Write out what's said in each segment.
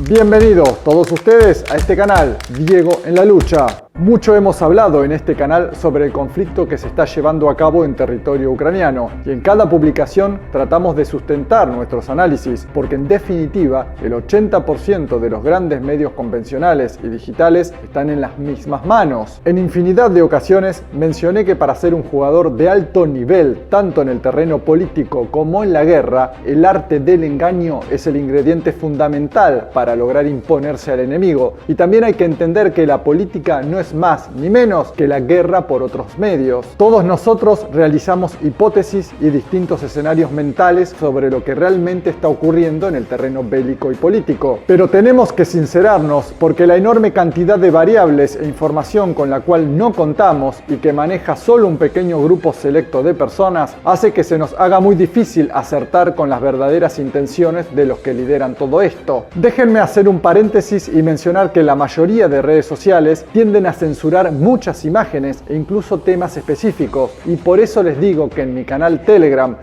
Bienvenidos todos ustedes a este canal, Diego en la Lucha. Mucho hemos hablado en este canal sobre el conflicto que se está llevando a cabo en territorio ucraniano y en cada publicación tratamos de sustentar nuestros análisis porque en definitiva el 80% de los grandes medios convencionales y digitales están en las mismas manos. En infinidad de ocasiones mencioné que para ser un jugador de alto nivel, tanto en el terreno político como en la guerra, el arte del engaño es el ingrediente fundamental para lograr imponerse al enemigo. Y también hay que entender que la política no es más ni menos que la guerra por otros medios. Todos nosotros realizamos hipótesis y distintos escenarios mentales sobre lo que realmente está ocurriendo en el terreno bélico y político. Pero tenemos que sincerarnos porque la enorme cantidad de variables e información con la cual no contamos y que maneja solo un pequeño grupo selecto de personas hace que se nos haga muy difícil acertar con las verdaderas intenciones de los que lideran todo esto. Déjenme hacer un paréntesis y mencionar que la mayoría de redes sociales tienden a censurar muchas imágenes e incluso temas específicos, y por eso les digo que en mi canal Telegram,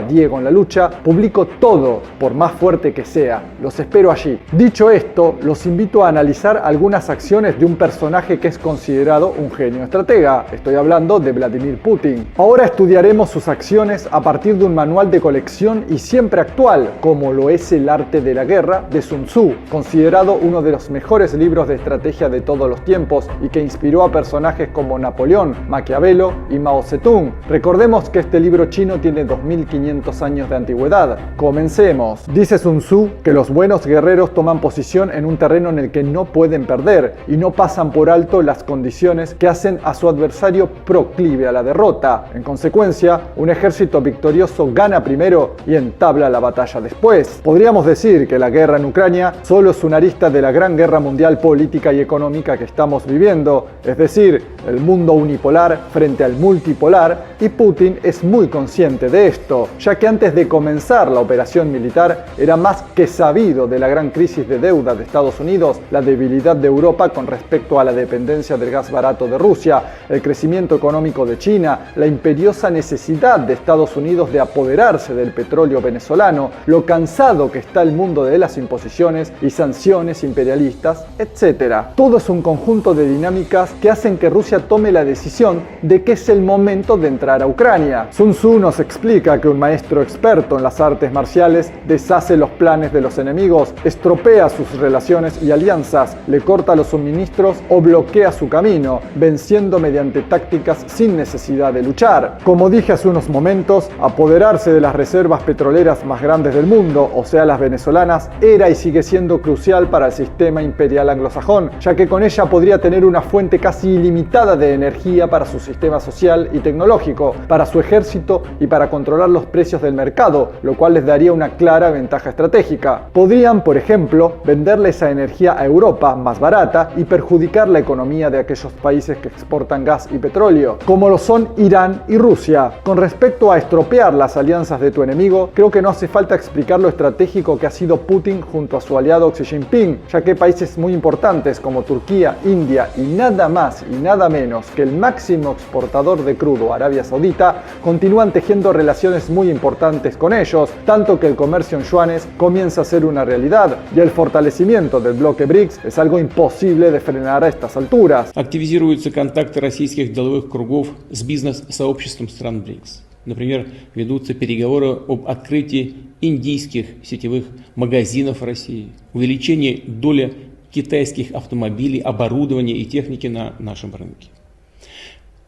@Diego en la Lucha, publico todo, por más fuerte que sea. Los espero allí. Dicho esto, los invito a analizar algunas acciones de un personaje que es considerado un genio estratega. Estoy hablando de Vladimir Putin. Ahora estudiaremos sus acciones a partir de un manual de colección y siempre actual, como lo es El arte de la guerra de Sun Tzu, considerado uno de los mejores libros de estrategia de todos los tiempos y que inspiró a personajes como Napoleón, Maquiavelo y Mao Zedong. Recordemos que este libro chino tiene 2500 años de antigüedad. Comencemos. Dice Sun Tzu que los buenos guerreros toman posición en un terreno en el que no pueden perder y no pasan por alto las condiciones que hacen a su adversario proclive a la derrota. En consecuencia, un ejército victorioso gana primero y entabla la batalla después. Podríamos decir que la guerra en Ucrania solo es una arista de la gran guerra mundial política y económica que estamos viviendo, es decir, el mundo unipolar frente al multipolar, y Putin es muy consciente de esto, ya que antes de comenzar la operación militar era más que sabido de la gran crisis de deuda de Estados Unidos, la debilidad de Europa con respecto a la dependencia del gas barato de Rusia, el crecimiento económico de China, la imperiosa necesidad de Estados Unidos de apoderarse del petróleo venezolano, lo cansado que está el mundo de las imposiciones y sanciones imperialistas, etc. Todo es un conjunto de dinámicas que hacen que Rusia tome la decisión de que es el momento de entrar a Ucrania. Sun Tzu nos explica que un maestro experto en las artes marciales deshace los planes de los enemigos, estropea sus relaciones y alianzas, le corta los suministros o bloquea su camino, venciendo mediante tácticas sin necesidad de luchar. Como dije hace unos momentos, apoderarse de las reservas petroleras más grandes del mundo, o sea las venezolanas, era y sigue siendo crucial para el sistema imperial anglosajón, ya que con ella podría tener una fuente casi ilimitada de energía para su sistema social y tecnológico, para su ejército y para controlar los precios del mercado, lo cual les daría una clara ventaja estratégica. Podrían, por ejemplo, venderle esa energía a Europa más barata y perjudicar la economía de aquellos países que exportan gas y petróleo, como lo son Irán y Rusia. Con respecto a estropear las alianzas de tu enemigo, creo que no hace falta explicar lo estratégico que ha sido Putin junto a su aliado Xi Jinping, ya que países muy importantes como Turquía, India y nada más y nada menos que el máximo exportador de crudo, Arabia Saudita, continúan tejiendo relaciones muy importantes con ellos, tanto que el comercio en yuanes comienza a ser una realidad y el fortalecimiento del bloque BRICS es algo imposible de frenar a estas alturas. Активизируются контакты российских деловых кругов с бизнес-сообществом стран БРИКС. Например, ведутся переговоры об открытии индийских сетевых магазинов в России, увеличении доли китайских автомобилей, оборудования и техники на нашем рынке.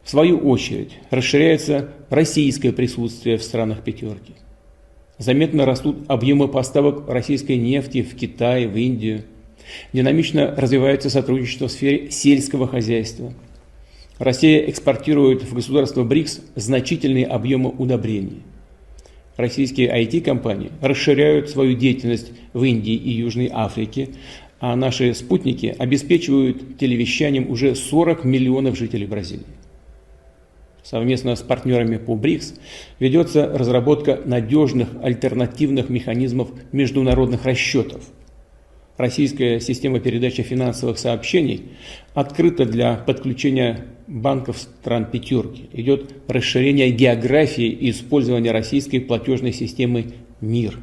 В свою очередь, расширяется российское присутствие в странах пятерки. Заметно растут объемы поставок российской нефти в Китай, в Индию. Динамично развивается сотрудничество в сфере сельского хозяйства. Россия экспортирует в государства БРИКС значительные объемы удобрений. Российские IT-компании расширяют свою деятельность в Индии и Южной Африке, а наши спутники обеспечивают телевещанием уже 40 миллионов жителей Бразилии. Совместно с партнерами по БРИКС ведется разработка надежных альтернативных механизмов международных расчетов. Российская система передачи финансовых сообщений открыта для подключения банков стран пятерки. Идет расширение географии и использования российской платежной системы МИР.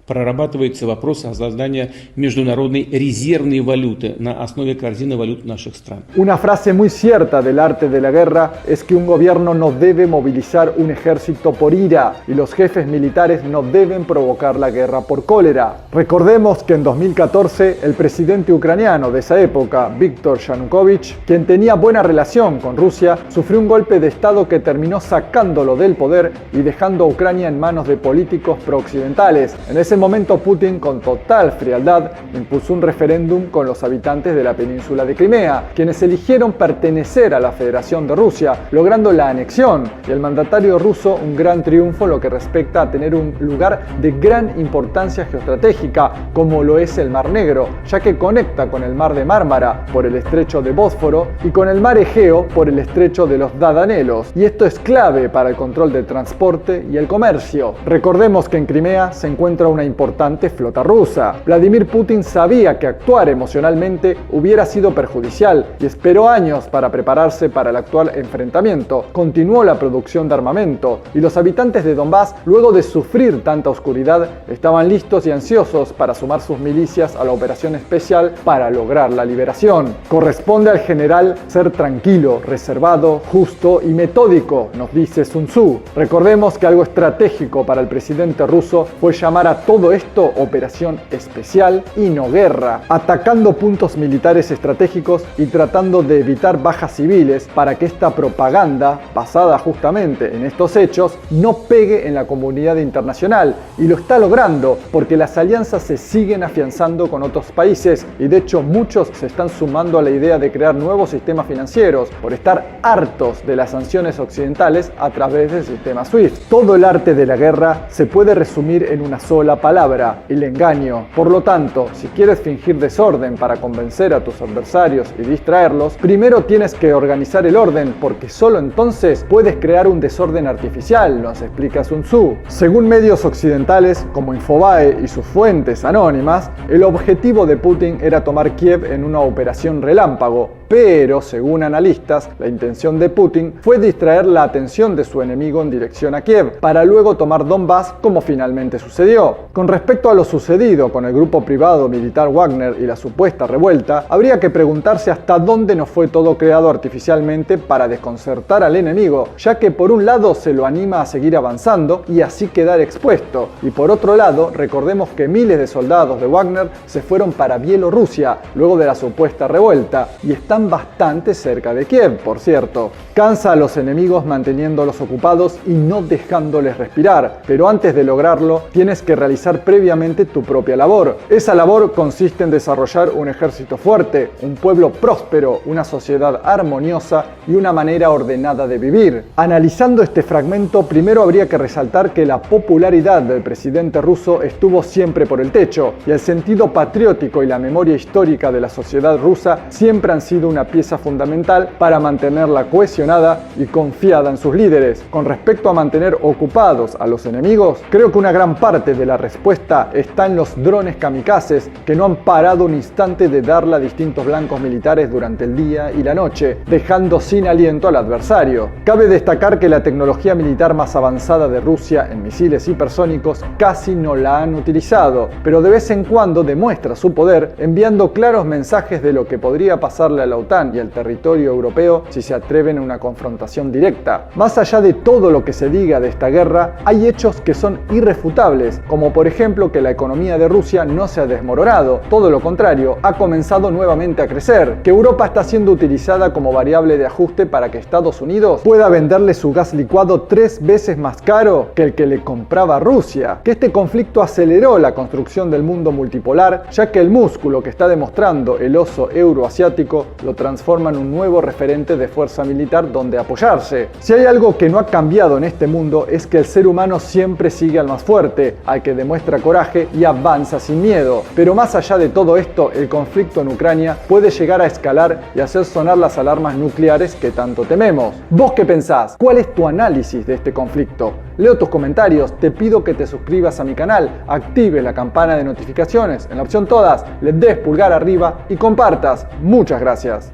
Прорабатывается вопрос о создании международной резервной валюты на основе корзины валют наших стран. Una frase muy cierta del arte de la guerra es que un gobierno no debe movilizar un ejército por ira y los jefes militares no deben provocar la guerra por cólera. Recordemos que en 2014 el presidente ucraniano de esa época, Viktor Yanukovych, quien tenía buena relación con Rusia, sufrió un golpe de estado que terminó sacándolo del poder y dejando a Ucrania en manos de políticos prooccidentales. En ese momento Putin, con total frialdad, impulsó un referéndum con los habitantes de la península de Crimea, quienes eligieron pertenecer a la Federación de Rusia, logrando la anexión, y el mandatario ruso un gran triunfo en lo que respecta a tener un lugar de gran importancia geoestratégica, como lo es el Mar Negro, ya que conecta con el Mar de Mármara por el estrecho de Bósforo y con el Mar Egeo por el estrecho de los Dardanelos, y esto es clave para el control del transporte y el comercio. Recordemos que en Crimea se encuentra una importante flota rusa. Vladimir Putin sabía que actuar emocionalmente hubiera sido perjudicial y esperó años para prepararse para el actual enfrentamiento. Continuó la producción de armamento y los habitantes de Donbass, luego de sufrir tanta oscuridad, estaban listos y ansiosos para sumar sus milicias a la operación especial para lograr la liberación. Corresponde al general ser tranquilo, reservado, justo y metódico, nos dice Sun Tzu. Recordemos que algo estratégico para el presidente ruso fue llamar a todo esto operación especial y no guerra, atacando puntos militares estratégicos y tratando de evitar bajas civiles para que esta propaganda, basada justamente en estos hechos, no pegue en la comunidad internacional, y lo está logrando porque las alianzas se siguen afianzando con otros países y de hecho muchos se están sumando a la idea de crear nuevos sistemas financieros por estar hartos de las sanciones occidentales a través del sistema SWIFT. Todo el arte de la guerra se puede resumir en una sola palabra: el engaño. Por lo tanto, si quieres fingir desorden para convencer a tus adversarios y distraerlos, primero tienes que organizar el orden, porque solo entonces puedes crear un desorden artificial, nos explica Sun Tzu. Según medios occidentales como Infobae y sus fuentes anónimas, el objetivo de Putin era tomar Kiev en una operación relámpago, pero según analistas, la intención de Putin fue distraer la atención de su enemigo en dirección a Kiev, para luego tomar Donbass como finalmente sucedió. Con respecto a lo sucedido con el grupo privado militar Wagner y la supuesta revuelta, habría que preguntarse hasta dónde no fue todo creado artificialmente para desconcertar al enemigo, ya que por un lado se lo anima a seguir avanzando y así quedar expuesto, y por otro lado recordemos que miles de soldados de Wagner se fueron para Bielorrusia luego de la supuesta revuelta y están bastante cerca de Kiev, por cierto. Cansa a los enemigos manteniéndolos ocupados y no dejándoles respirar, pero antes de lograrlo tienes que realizar previamente tu propia labor. Esa labor consiste en desarrollar un ejército fuerte, un pueblo próspero, una sociedad armoniosa y una manera ordenada de vivir. Analizando este fragmento, primero habría que resaltar que la popularidad del presidente ruso estuvo siempre por el techo, y el sentido patriótico y la memoria histórica de la sociedad rusa siempre han sido una pieza fundamental para mantenerla cohesionada y confiada en sus líderes. Con respecto a mantener ocupados a los enemigos, creo que una gran parte de la respuesta está en los drones kamikazes, que no han parado un instante de darle a distintos blancos militares durante el día y la noche, dejando sin aliento al adversario. Cabe destacar que la tecnología militar más avanzada de Rusia en misiles hipersónicos casi no la han utilizado, pero de vez en cuando demuestra su poder enviando claros mensajes de lo que podría pasarle a la OTAN y al territorio europeo si se atreven a una confrontación directa. Más allá de todo lo que se diga de esta guerra, hay hechos que son irrefutables, como por ejemplo que la economía de Rusia no se ha desmoronado, todo lo contrario, ha comenzado nuevamente a crecer, que Europa está siendo utilizada como variable de ajuste para que Estados Unidos pueda venderle su gas licuado 3 veces más caro que el que le compraba Rusia, que este conflicto aceleró la construcción del mundo multipolar, ya que el músculo que está demostrando el oso euroasiático lo transforma en un nuevo referente de fuerza militar donde apoyarse. Si hay algo que no ha cambiado en este mundo es que el ser humano siempre sigue al más fuerte, al que demuestra coraje y avanza sin miedo. Pero más allá de todo esto, el conflicto en Ucrania puede llegar a escalar y hacer sonar las alarmas nucleares que tanto tememos. ¿Vos qué pensás? ¿Cuál es tu análisis de este conflicto? Leo tus comentarios, te pido que te suscribas a mi canal, actives la campana de notificaciones en la opción todas, le des pulgar arriba y compartas. Muchas gracias.